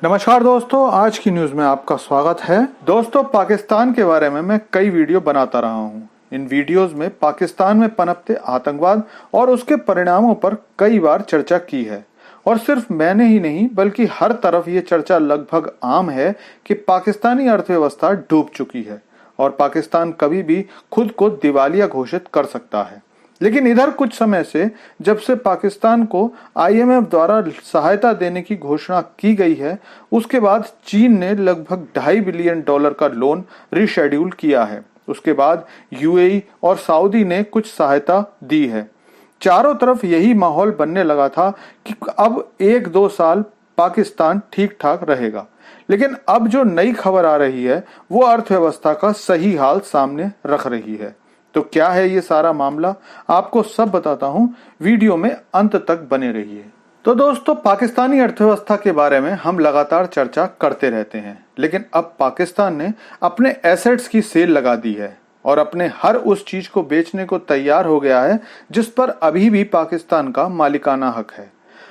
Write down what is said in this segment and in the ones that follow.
नमस्कार दोस्तों, आज की न्यूज़ में आपका स्वागत है। दोस्तों, पाकिस्तान के बारे में मैं कई वीडियो बनाता रहा हूँ। इन वीडियोस में पाकिस्तान में पनपते आतंकवाद और उसके परिणामों पर कई बार चर्चा की है। और सिर्फ मैंने ही नहीं बल्कि हर तरफ ये चर्चा लगभग आम है कि पाकिस्तानी अर्थव्यवस्था डूब चुकी है और पाकिस्तान कभी भी खुद को दिवालिया घोषित कर सकता है। लेकिन इधर कुछ समय से जब से पाकिस्तान को आईएमएफ द्वारा सहायता देने की घोषणा की गई है, उसके बाद चीन ने लगभग $2.5 बिलियन का लोन रिशेड्यूल किया है। उसके बाद यूएई और सऊदी ने कुछ सहायता दी है। चारों तरफ यही माहौल बनने लगा था कि अब 1-2 साल पाकिस्तान ठीक ठाक रहेगा। लेकिन अब जो नई खबर आ रही है वो अर्थव्यवस्था का सही हाल सामने रख रही है। तो क्या है ये सारा मामला, आपको सब बताता हूं, वीडियो में अंत तक बने रहिए। तो दोस्तों, पाकिस्तानी अर्थव्यवस्था के बारे में हम लगातार चर्चा करते रहते हैं, लेकिन अब पाकिस्तान ने अपने एसेट्स की सेल लगा दी है और अपने हर उस चीज को बेचने को तैयार हो गया है जिस पर अभी भी पाकिस्तान का मालिकाना हक है।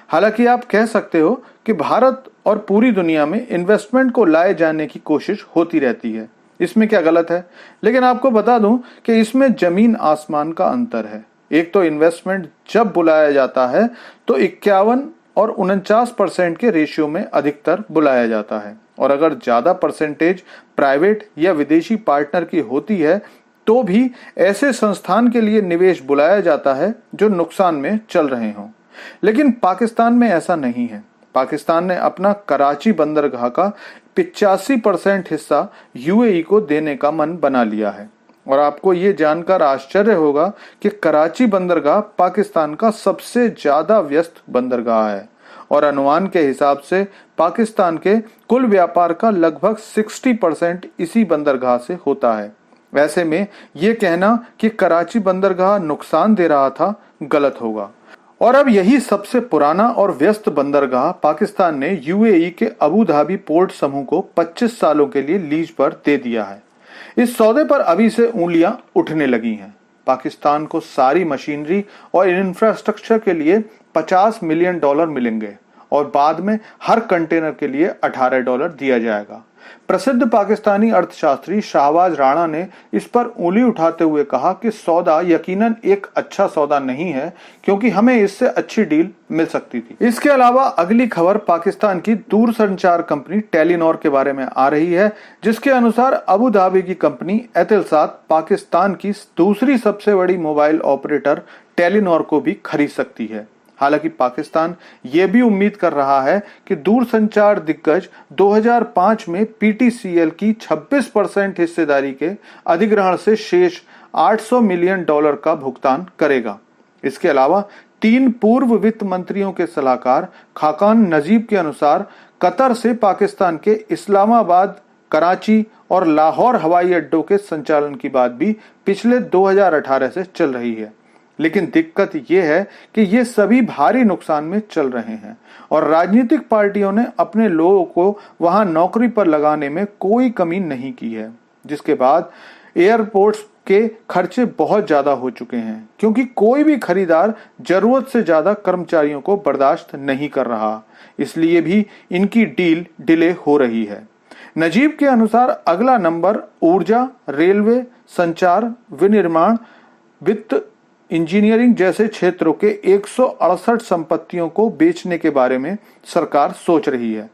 हालांकि आप कह सकते हो कि भारत और पूरी दुनिया में इन्वेस्टमेंट को लाए जाने की कोशिश होती रहती है, इसमें क्या गलत है। लेकिन आपको बता दूं कि इसमें जमीन आसमान का अंतर है। एक तो इन्वेस्टमेंट जब बुलाया जाता है तो 51 और 49% के रेशियो में अधिकतर बुलाया जाता है, और अगर ज्यादा परसेंटेज प्राइवेट या विदेशी पार्टनर की होती है तो भी ऐसे संस्थान के लिए निवेश बुलाया जाता है जो नुकसान में चल रहे हों। लेकिन पाकिस्तान में ऐसा नहीं है। पाकिस्तान ने अपना कराची बंदरगाह का 85% हिस्सा यूएई को देने का मन बना लिया है। और आपको ये जानकर आश्चर्य होगा कि कराची बंदरगाह पाकिस्तान का सबसे ज्यादा व्यस्त बंदरगाह है और अनुमान के हिसाब से पाकिस्तान के कुल व्यापार का लगभग 60% इसी बंदरगाह से होता है। वैसे में ये कहना कि कराची बंदरगाह नुकसान दे रहा था गलत होगा। और अब यही सबसे पुराना और व्यस्त बंदरगाह पाकिस्तान ने यूएई के अबू धाबी पोर्ट समूह को 25 सालों के लिए लीज पर दे दिया है। इस सौदे पर अभी से उंगलियां उठने लगी हैं। पाकिस्तान को सारी मशीनरी और इंफ्रास्ट्रक्चर के लिए $50 मिलियन मिलेंगे और बाद में हर कंटेनर के लिए $18 दिया जाएगा। प्रसिद्ध पाकिस्तानी अर्थशास्त्री शाहबाज राणा ने इस पर उंगली उठाते हुए कहा कि सौदा यकीनन एक अच्छा सौदा नहीं है, क्योंकि हमें इससे अच्छी डील मिल सकती थी। इसके अलावा अगली खबर पाकिस्तान की दूरसंचार कंपनी टेलीनॉर के बारे में आ रही है, जिसके अनुसार अबू धाबी की कंपनी एतिलसात पाकिस्तान की दूसरी सबसे बड़ी मोबाइल ऑपरेटर टेलीनॉर को भी खरीद सकती है। हालांकि पाकिस्तान ये भी उम्मीद कर रहा है कि दूरसंचार दिग्गज 2005 में पीटीसीएल की 26% हिस्सेदारी के अधिग्रहण से शेष $800 मिलियन का भुगतान करेगा। इसके अलावा 3 पूर्व वित्त मंत्रियों के सलाहकार खाकान नजीब के अनुसार कतर से पाकिस्तान के इस्लामाबाद, कराची और लाहौर हवाई अड्डों के संचालन की बात भी पिछले 2018 से चल रही है। लेकिन दिक्कत यह है कि ये सभी भारी नुकसान में चल रहे हैं और राजनीतिक पार्टियों ने अपने लोगों को वहां नौकरी पर लगाने में कोई कमी नहीं की है, जिसके बाद एयरपोर्ट्स के खर्चे बहुत ज्यादा हो चुके हैं, क्योंकि कोई भी खरीदार जरूरत से ज्यादा कर्मचारियों को बर्दाश्त नहीं कर रहा। इसलिए भी इनकी डील डिले हो रही है। नजीब के अनुसार अगला नंबर ऊर्जा, रेलवे, संचार, विनिर्माण, वित्त, इंजीनियरिंग जैसे क्षेत्रों के 168 संपत्तियों को बेचने के बारे में सरकार सोच रही है।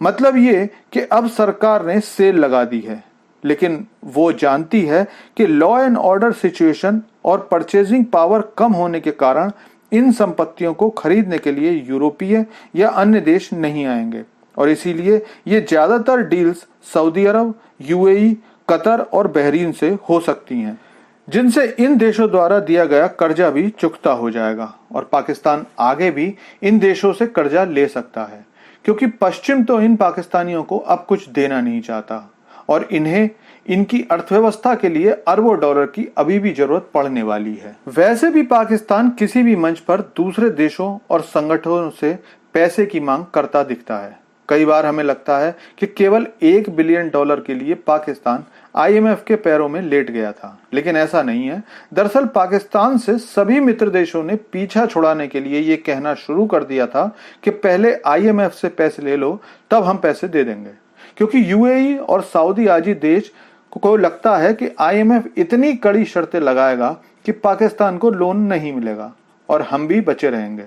मतलब ये कि अब सरकार ने सेल लगा दी है, लेकिन वो जानती है कि लॉ एंड ऑर्डर सिचुएशन और परचेजिंग पावर कम होने के कारण इन संपत्तियों को खरीदने के लिए यूरोपीय या अन्य देश नहीं आएंगे, और इसीलिए ये ज्यादातर डील्स सऊदी अरब, यूएई, कतर और बहरीन से हो सकती हैं, जिनसे इन देशों द्वारा दिया गया कर्जा भी चुकता हो जाएगा और पाकिस्तान आगे भी इन देशों से कर्जा ले सकता है, क्योंकि पश्चिम तो इन पाकिस्तानियों को अब कुछ देना नहीं चाहता और इन्हें इनकी अर्थव्यवस्था के लिए अरबों डॉलर की अभी भी जरूरत पड़ने वाली है। वैसे भी पाकिस्तान किसी भी मंच पर दूसरे देशों और संगठनों से पैसे की मांग करता दिखता है। कई बार हमें लगता है कि केवल $1 बिलियन के लिए पाकिस्तान IMF के पैरों में लेट गया था, लेकिन ऐसा नहीं है। दरअसल पाकिस्तान से सभी मित्र देशों ने पीछा छुड़ाने के लिए ये कहना शुरू कर दिया था कि पहले IMF से पैसे ले लो, तब हम पैसे दे देंगे, क्योंकि UAE और सऊदी आजी देश को लगता है कि IMF इतनी कड़ी शर्तें लगाएगा कि पाकिस्तान को लोन नहीं मिलेगा और हम भी बचे रहेंगे।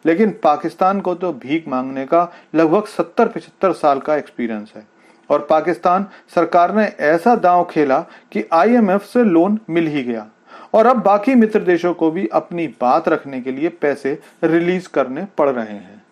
लेकिन पाकिस्तान को तो भीख मांगने का लगभग 70-75 साल का एक्सपीरियंस है और पाकिस्तान सरकार ने ऐसा दांव खेला कि IMF से लोन मिल ही गया और अब बाकी मित्र देशों को भी अपनी बात रखने के लिए पैसे रिलीज करने पड़ रहे हैं।